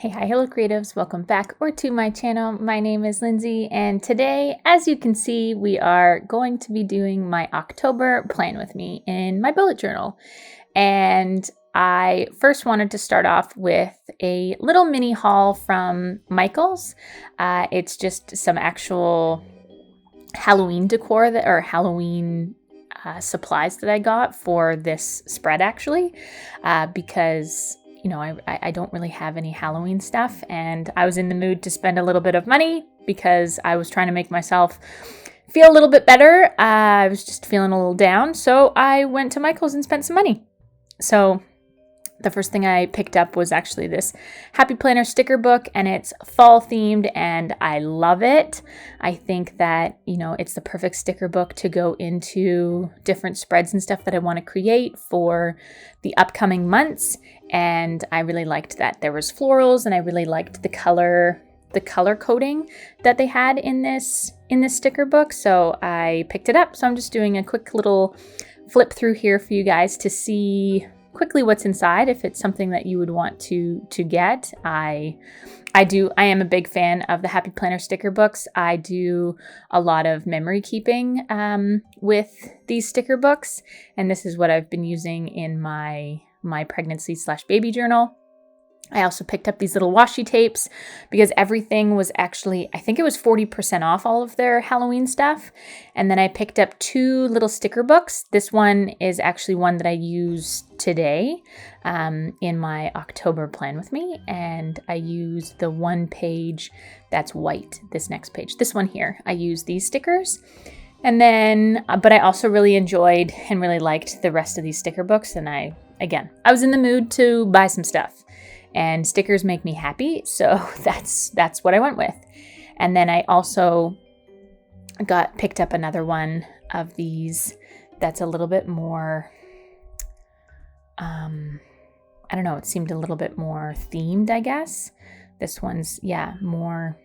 Hey, hi, hello creatives. Welcome back or to my channel. My name is Lindsay, and today, as you can see, we are going to be doing my October plan with me in my bullet journal. And I first wanted to start off with a little mini haul from Michael's. It's just some actual Halloween decor or Halloween supplies that I got for this spread actually, because I don't really have any Halloween stuff, and I was in the mood to spend a little bit of money because I was trying to make myself feel a little bit better. I was just feeling a little down, so I went to Michael's and spent some money. So the first thing I picked up was actually this Happy Planner sticker book, and it's fall themed and I love it. I think that, it's the perfect sticker book to go into different spreads and stuff that I want to create for the upcoming months. And I really liked that there was florals, and I really liked the color coding that they had in this sticker book. So I picked it up. So I'm just doing a quick little flip through here for you guys to see quickly what's inside, if it's something that you would want to get. I am a big fan of the Happy Planner sticker books. I do a lot of memory keeping with these sticker books, and this is what I've been using in my pregnancy/baby journal. I also picked up these little washi tapes because everything was actually, I think it was 40% off all of their Halloween stuff. And then I picked up two little sticker books. This one is actually one that I use today in my October plan with me. And I use the one page that's white, this next page. This one here, I use these stickers. And then, but I also really enjoyed and really liked the rest of these sticker books. And I was in the mood to buy some stuff. And stickers make me happy, so that's what I went with. And then I also picked up another one of these that's a little bit more, I don't know, it seemed a little bit more themed, I guess. This one's, more,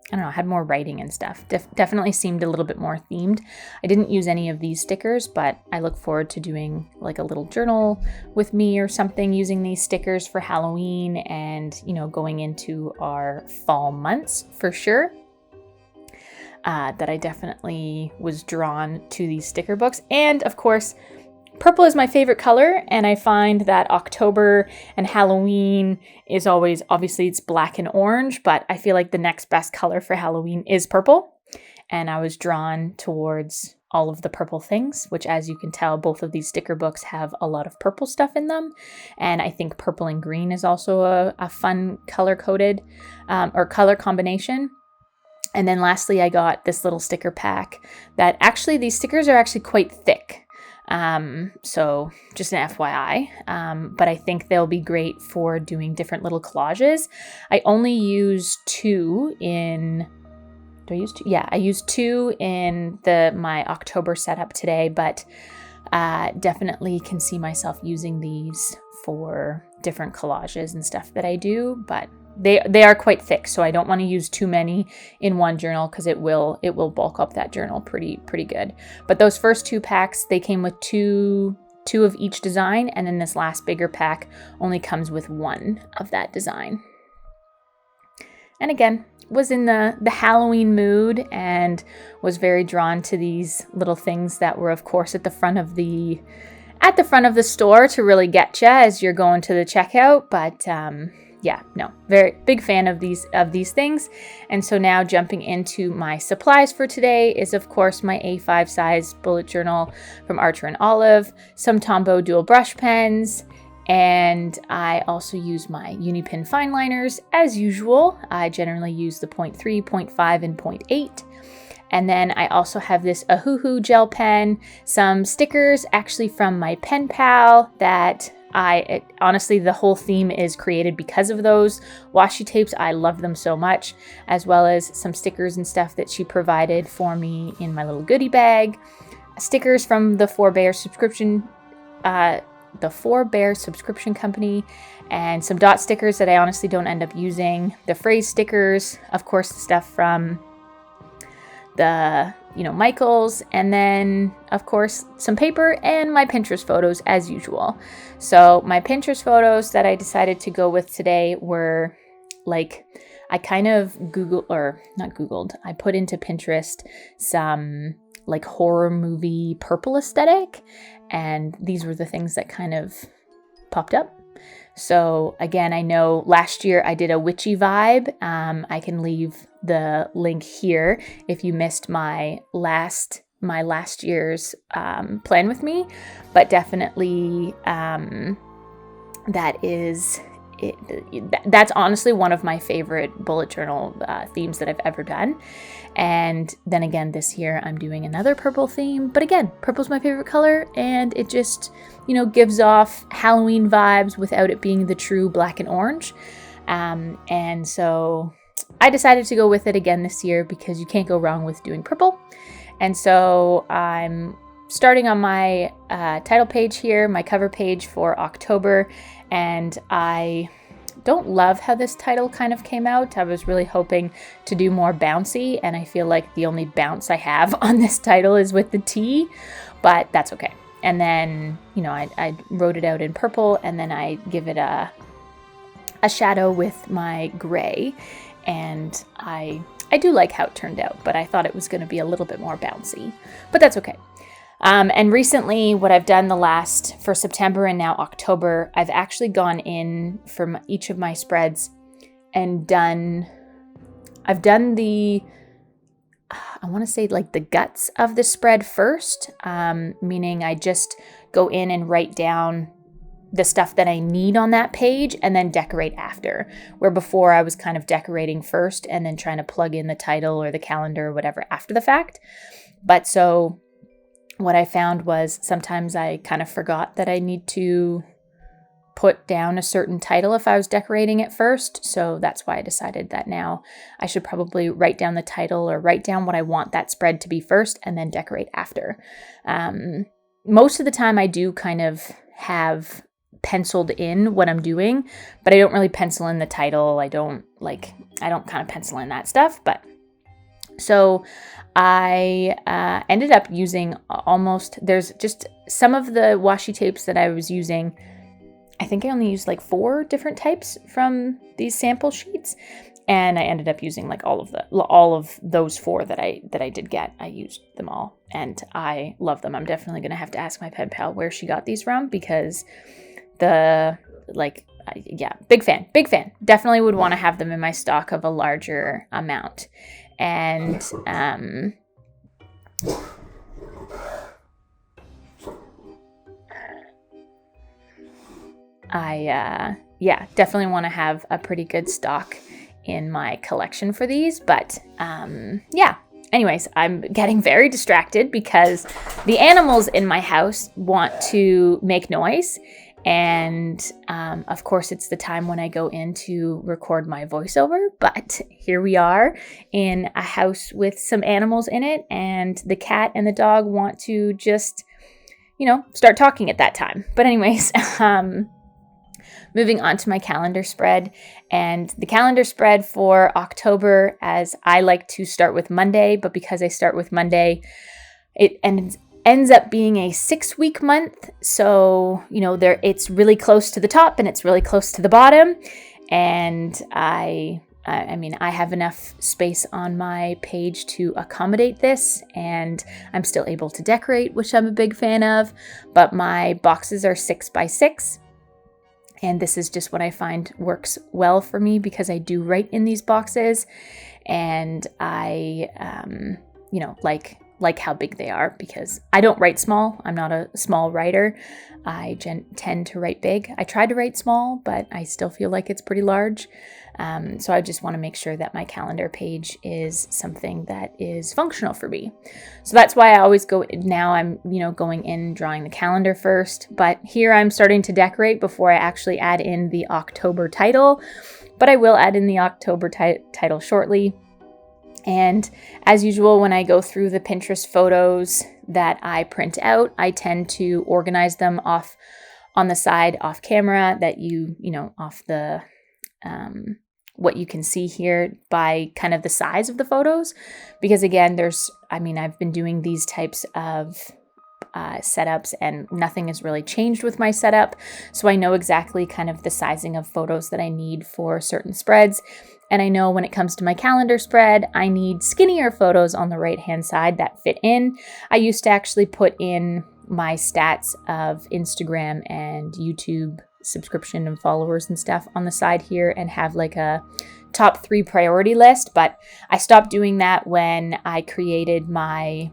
I don't know, had more writing and stuff. Definitely seemed a little bit more themed. I didn't use any of these stickers, but I look forward to doing like a little journal with me or something using these stickers for Halloween and, going into our fall months for sure. That I definitely was drawn to these sticker books. And of course, purple is my favorite color, and I find that October and Halloween is always, obviously it's black and orange, but I feel like the next best color for Halloween is purple. And I was drawn towards all of the purple things, which, as you can tell, both of these sticker books have a lot of purple stuff in them. And I think purple and green is also a fun color-coded or color combination. And then lastly, I got this little sticker pack that actually, these stickers are actually quite thick. So just an FYI, but I think they'll be great for doing different little collages. I only use two in, I used two in my October setup today, but, definitely can see myself using these for different collages and stuff that I do, but they are quite thick, so I don't want to use too many in one journal because it will bulk up that journal pretty good. But those first two packs, they came with two of each design, and then this last bigger pack only comes with one of that design. And again, was in the Halloween mood and was very drawn to these little things that were, of course, at the front of the store to really get you as you're going to the checkout, but very big fan of these things. And so now jumping into my supplies for today is, of course, my A5 size bullet journal from Archer & Olive, some Tombow dual brush pens, and I also use my Unipin fine liners as usual. I generally use the 0.3, 0.5, and 0.8. And then I also have this Ahuhu gel pen, some stickers actually from my pen pal that honestly, the whole theme is created because of those washi tapes. I love them so much, as well as some stickers and stuff that she provided for me in my little goodie bag. Stickers from the Four Bear subscription company, and some dot stickers that I honestly don't end up using. The phrase stickers, of course, the stuff from the Michael's, and then of course some paper and my Pinterest photos as usual. So my Pinterest photos that I decided to go with today were like I kind of I put into Pinterest some like horror movie purple aesthetic, and these were the things that kind of popped up. So again, I know last year I did a witchy vibe. I can leave the link here if you missed my last year's plan with me, but definitely that's honestly one of my favorite bullet journal themes that I've ever done. And then again, this year I'm doing another purple theme, but again, purple's my favorite color, and it just, gives off Halloween vibes without it being the true black and orange. And so I decided to go with it again this year because you can't go wrong with doing purple. And so I'm starting on my title page here, my cover page for October, and I don't love how this title kind of came out. I was really hoping to do more bouncy, and I feel like the only bounce I have on this title is with the T, but that's okay. And then, I wrote it out in purple, and then I give it a shadow with my gray, and I do like how it turned out, but I thought it was going to be a little bit more bouncy, but that's okay. And recently what I've done for September and now October, I've actually gone in from each of my spreads and I've done I want to say like the guts of the spread first, meaning I just go in and write down the stuff that I need on that page and then decorate after, where before I was kind of decorating first and then trying to plug in the title or the calendar or whatever after the fact. But so what I found was sometimes I kind of forgot that I need to put down a certain title if I was decorating it first. So that's why I decided that now I should probably write down the title or write down what I want that spread to be first and then decorate after. Most of the time I do kind of have penciled in what I'm doing, but I don't really pencil in the title. I don't kind of pencil in that stuff, but so I ended up using there's just some of the washi tapes that I was using. I think I only used like 4 different types from these sample sheets, and I ended up using like all of those 4 that I did get. I used them all, and I love them. I'm definitely going to have to ask my pen pal where she got these from, because big fan. Definitely would want to have them in my stock of a larger amount. And I definitely want to have a pretty good stock in my collection for these, but anyways, I'm getting very distracted because the animals in my house want to make noise. And of course, it's the time when I go in to record my voiceover, but here we are in a house with some animals in it, and the cat and the dog want to just, start talking at that time. But anyways, moving on to my calendar spread, and the calendar spread for October, as I like to start with Monday, but because I start with Monday, it ends up being a 6-week month. So, it's really close to the top and it's really close to the bottom. And I have enough space on my page to accommodate this, and I'm still able to decorate, which I'm a big fan of, but my boxes are 6 by 6. And this is just what I find works well for me because I do write in these boxes, and I, like how big they are, because I don't write small. I'm not a small writer. I tend to write big. I try to write small, but I still feel like it's pretty large. So I just want to make sure that my calendar page is something that is functional for me. So that's why I always now I'm, going in, drawing the calendar first, but here I'm starting to decorate before I actually add in the October title, but I will add in the October title shortly. And as usual, when I go through the Pinterest photos that I print out, I tend to organize them off on the side, off camera, that off the, what you can see here by kind of the size of the photos. Because again, I've been doing these types of setups, and nothing has really changed with my setup. So I know exactly kind of the sizing of photos that I need for certain spreads. And I know when it comes to my calendar spread, I need skinnier photos on the right-hand side that fit in. I used to actually put in my stats of Instagram and YouTube subscription and followers and stuff on the side here and have like a top 3 priority list, but I stopped doing that when I created my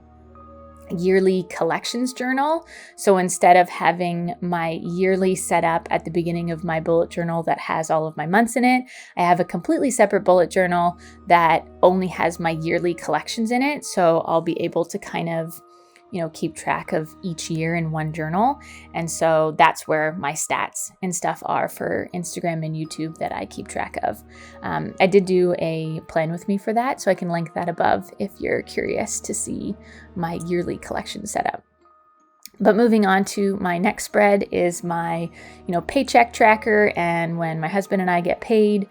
yearly collections journal. So instead of having my yearly set up at the beginning of my bullet journal that has all of my months in it, I have a completely separate bullet journal that only has my yearly collections in it. So I'll be able to kind of, keep track of each year in one journal. And so that's where my stats and stuff are for Instagram and YouTube that I keep track of. I did do a plan with me for that, so I can link that above if you're curious to see my yearly collection setup. But moving on to my next spread is my, paycheck tracker. And when my husband and I get paid,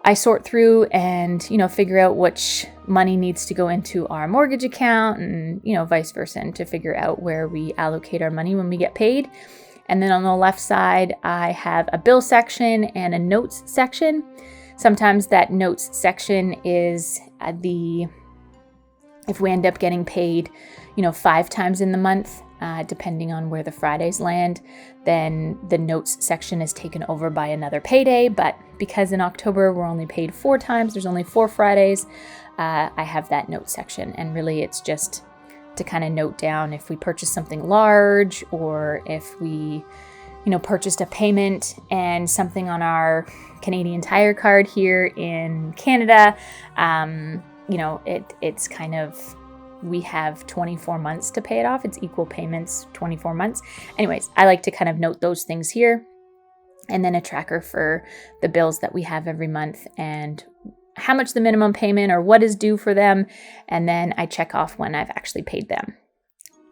I sort through and, figure out which money needs to go into our mortgage account and, vice versa, and to figure out where we allocate our money when we get paid. And then on the left side, I have a bill section and a notes section. Sometimes that notes section is if we end up getting paid, 5 times in the month, depending on where the Fridays land, then the notes section is taken over by another payday. But because in October we're only paid 4 times, there's only 4 Fridays, I have that note section. And really it's just to kind of note down if we purchase something large, or if we, purchased a payment and something on our Canadian Tire card here in Canada. It's kind of, we have 24 months to pay it off. It's equal payments, 24 months. Anyways, I like to kind of note those things here. And then a tracker for the bills that we have every month and how much the minimum payment or what is due for them. And then I check off when I've actually paid them.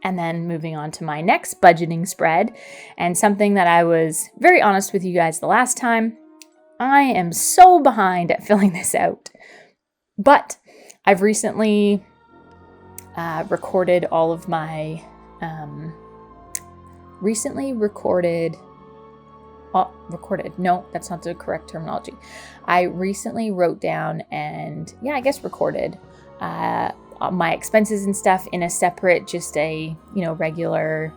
And then moving on to my next budgeting spread, and something that I was very honest with you guys the last time. I am so behind at filling this out. But I've recently recorded all of my, no, that's not the correct terminology. I recently wrote down and recorded my expenses and stuff in a separate, just a, regular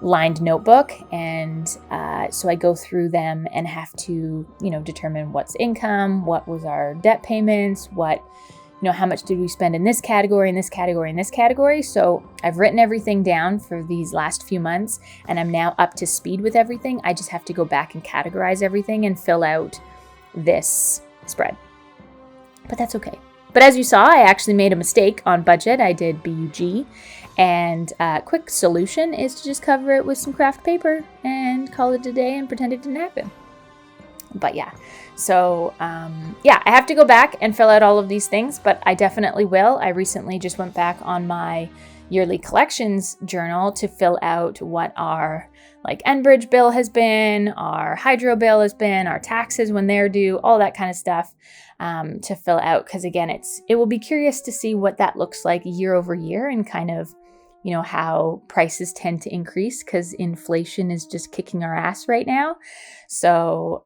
lined notebook. And so I go through them and have to, determine what's income, what was our debt payments, how much did we spend in this category, in this category, in this category. So I've written everything down for these last few months, and I'm now up to speed with everything. I just have to go back and categorize everything and fill out this spread. But that's okay. But as you saw, I actually made a mistake on budget. I did BUG, and a quick solution is to just cover it with some craft paper and call it a day and pretend it didn't happen. But yeah, so I have to go back and fill out all of these things, but I definitely will. I recently just went back on my yearly collections journal to fill out what our Enbridge bill has been, our hydro bill has been, our taxes when they're due, all that kind of stuff to fill out. Because again, it will be curious to see what that looks like year over year, and kind of how prices tend to increase because inflation is just kicking our ass right now. So,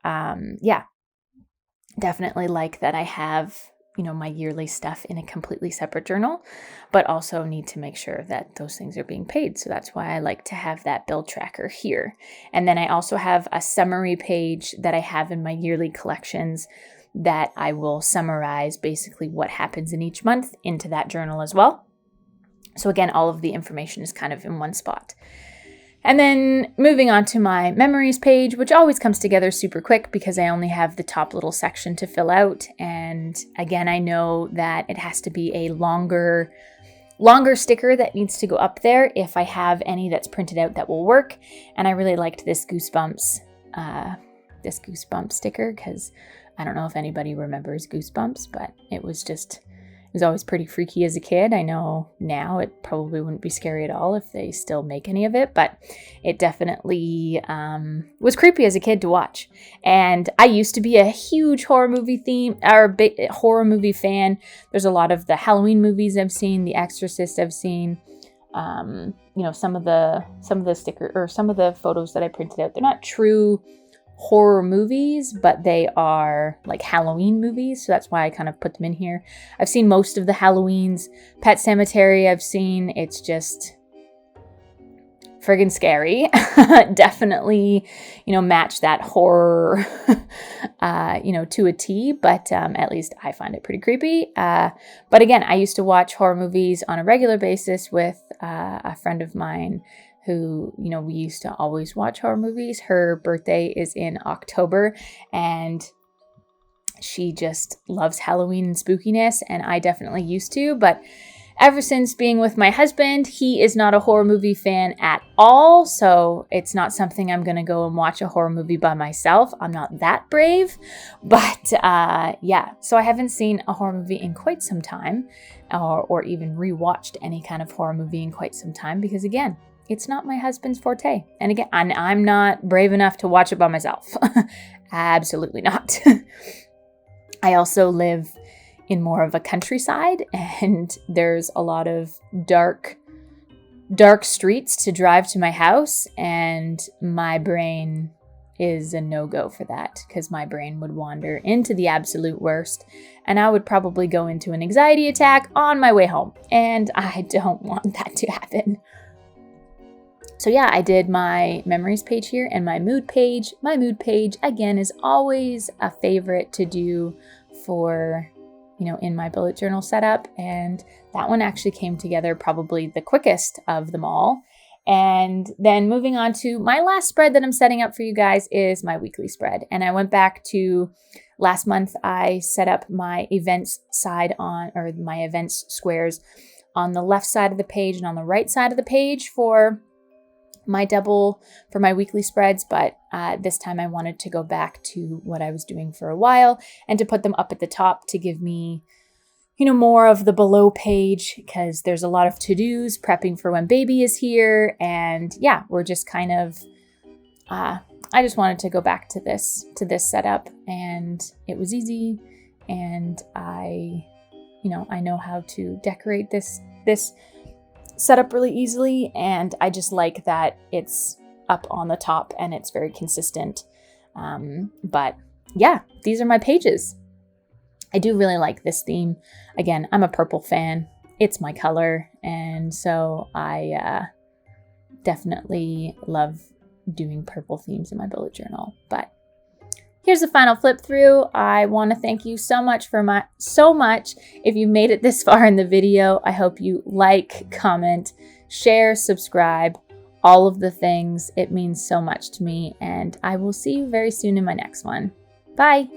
definitely like that I have, my yearly stuff in a completely separate journal, but also need to make sure that those things are being paid. So that's why I like to have that bill tracker here. And then I also have a summary page that I have in my yearly collections that I will summarize basically what happens in each month into that journal as well. So again, all of the information is kind of in one spot. And then moving on to my memories page, which always comes together super quick because I only have the top little section to fill out. And again, I know that it has to be a longer sticker that needs to go up there if I have any that's printed out that will work. And I really liked this Goosebumps sticker because I don't know if anybody remembers Goosebumps, but it was always pretty freaky as a kid. I know now it probably wouldn't be scary at all if they still make any of it, but it definitely was creepy as a kid to watch. And I used to be a huge horror movie fan. There's a lot of the Halloween movies I've seen, The Exorcist I've seen, some of the sticker or some of the photos that I printed out, they're not true horror movies, but they are like Halloween movies. So that's why I kind of put them in here. I've seen most of the Halloweens. Pet Sematary I've seen. It's just friggin' scary. Definitely, match that horror, to a T, but at least I find it pretty creepy. But again, I used to watch horror movies on a regular basis with a friend of mine who, we used to always watch horror movies. Her birthday is in October, and she just loves Halloween and spookiness, and I definitely used to, but ever since being with my husband, he is not a horror movie fan at all, so it's not something I'm going to go and watch a horror movie by myself. I'm not that brave, but yeah, so I haven't seen a horror movie in quite some time, or even rewatched any kind of horror movie in quite some time, because again, it's not my husband's forte. And again, I'm not brave enough to watch it by myself. Absolutely not. I also live in more of a countryside, and there's a lot of dark streets to drive to my house, and my brain is a no-go for that, because my brain would wander into the absolute worst, and I would probably go into an anxiety attack on my way home, and I don't want that to happen. So yeah, I did my memories page here and my mood page. My mood page, again, is always a favorite to do for, in my bullet journal setup. And that one actually came together probably the quickest of them all. And then moving on to my last spread that I'm setting up for you guys is my weekly spread. And I went back to last month, I set up my events my events squares on the left side of the page and on the right side of the page for my weekly spreads, but this time I wanted to go back to what I was doing for a while and to put them up at the top to give me, more of the below page, because there's a lot of to-dos prepping for when baby is here. And yeah, we're just kind of, I just wanted to go back to this setup, and it was easy. And I know how to decorate this set up really easily, and I just like that it's up on the top and it's very consistent. But yeah, these are my pages. I do really like this theme. Again, I'm a purple fan. It's my color, and so I definitely love doing purple themes in my bullet journal. But here's the final flip through. I want to thank you so much if you made it this far in the video. I hope you like, comment, share, subscribe, all of the things. It means so much to me, and I will see you very soon in my next one. Bye.